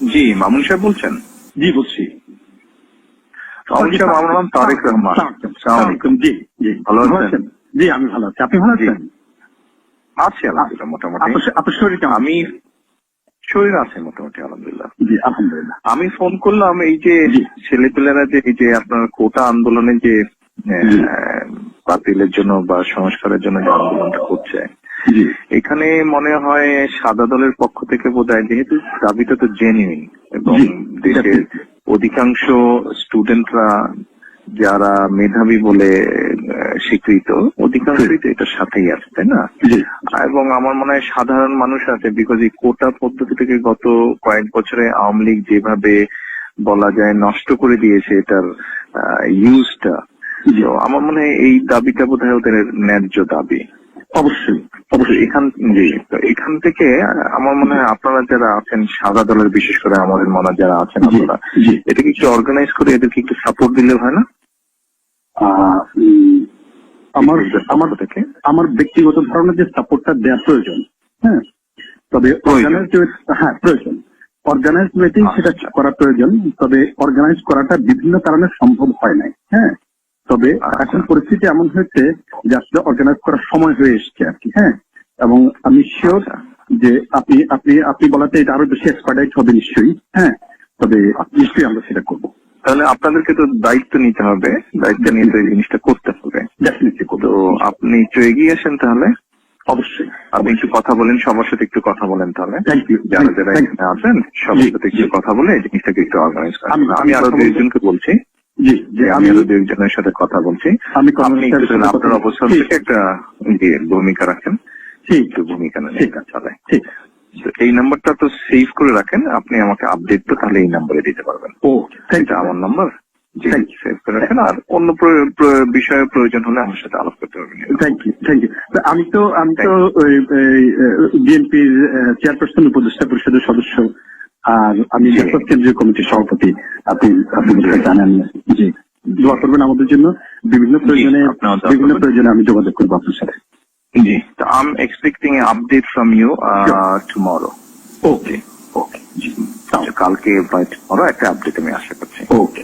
জি, মামুন সাহেব বলছেন? জি বলছি। মামুন সাহেব, আমার নাম তারেক রহমান। জি জি, ভালো আছেন? জি আমি ভালো আছি, আপনি ভালো আছেন? আছি আলহামদুলিল্লাহ মোটামুটি। আপনার শরীর কেমন? আমি শরীর আছে মোটামুটি আলহামদুলিল্লাহ। জি আলহামদুলিল্লাহ। আমি ফোন করলাম এই যে ছেলেপেলেরা যে এই যে আপনার কোটা আন্দোলনে যে বাতিলের জন্য বা সংস্কারের জন্য যে আন্দোলনটা করছে, এখানে মনে হয় সাদা দলের পক্ষ থেকে বোধহয়, যেহেতু দাবিটা তো জেনুইন এবং দেশের অধিকাংশ স্টুডেন্টরা যারা মেধাবী বলে স্বীকৃত, অধিকাংশই তো এটার সাথেই আছে, তাই না? এবং আমার মনে হয় সাধারণ মানুষ আছে, বিকজ এই কোটা পদ্ধতি থেকে গত কয়েক বছরে আওয়ামী লীগ যেভাবে বলা যায় নষ্ট করে দিয়েছে এটার ইউজটা, আমার মনে হয় এই দাবিটা বোধহয় ওদের ন্যায্য দাবি। অবশ্যই অবশ্যই এখান থেকে আমার মনে হয় আপনারা যারা আছেন সাদা দলের, বিশেষ করে আমাদের মনে যারা আছেন আপনারা, এটাকে একটু অর্গানাইজ করে এদেরকে একটু সাপোর্ট দিলে হয় না? আমার ব্যক্তিগত ধারণা যে সাপোর্টটা দেওয়া প্রয়োজন, হ্যাঁ, তবে প্রয়োজন অর্গানাইজ ওয়েতেই সেটা করা প্রয়োজন। তবে অর্গানাইজ করাটা বিভিন্ন কারণে সম্ভব হয় নাই, হ্যাঁ। তবে এখন পরিস্থিতি এমন হয়েছে যে আসলে অর্গানাইজ করার সময় হয়ে এসছে আর কি, হ্যাঁ। এবং আমি শিওর যে আপনি বলাতে এটা আরো বেশি এক্সপার্টাইজ হবে নিশ্চয়ই, হ্যাঁ। তবে নিশ্চয়ই আমরা সেটা করবো। তাহলে আপনাদেরকে তো দায়িত্ব নিতে হবে, দায়িত্ব নিয়ে তো এই জিনিসটা করতে হবে। তো আপনি একটু এগিয়ে আসেন তাহলে। অবশ্যই আপনি একটু কথা বলেন, সবার সাথে একটু কথা বলেন তাহলে, থ্যাংক ইউ। যারা যারা এখানে আছেন সবার সাথে একটু কথা বলে এই জিনিসটাকে একটু অর্গানাইজ করেন। আমি আরো দুইজনকে বলছি, আমি আরো দুইজনের সাথে কথা বলছি। আপনি আপনার অবস্থান থেকে একটা ভূমিকা রাখেন, একটু ভূমিকা নেন, চলে। এই নাম্বারটা তো সেভ করে রাখেন, আপনি আমাকে আপডেট তো তাহলে এই নাম্বারে দিতে পারবেন। এটা আমার নাম্বার, সেভ করে রাখেন। আর অন্য বিষয়ে প্রয়োজন হলে আমার সাথে আলাপ করতে পারবেন। Thank you. আমি তো বিএনপির চেয়ারপারসন, উপদেষ্টা পরিষদের সদস্য, আর আমি কেন্দ্রীয় কমিটির সভাপতি। আপনি জানেন। জি, দোয়া করবেন আমাদের জন্য। বিভিন্ন প্রয়োজনে আমি যোগাযোগ করবো আপনার সাথে। জি, তো I am expecting a update from you tomorrow. Okay, জি, কালকে বা টুমরো একটা আপডেট আমি আশা করছি। ওকে।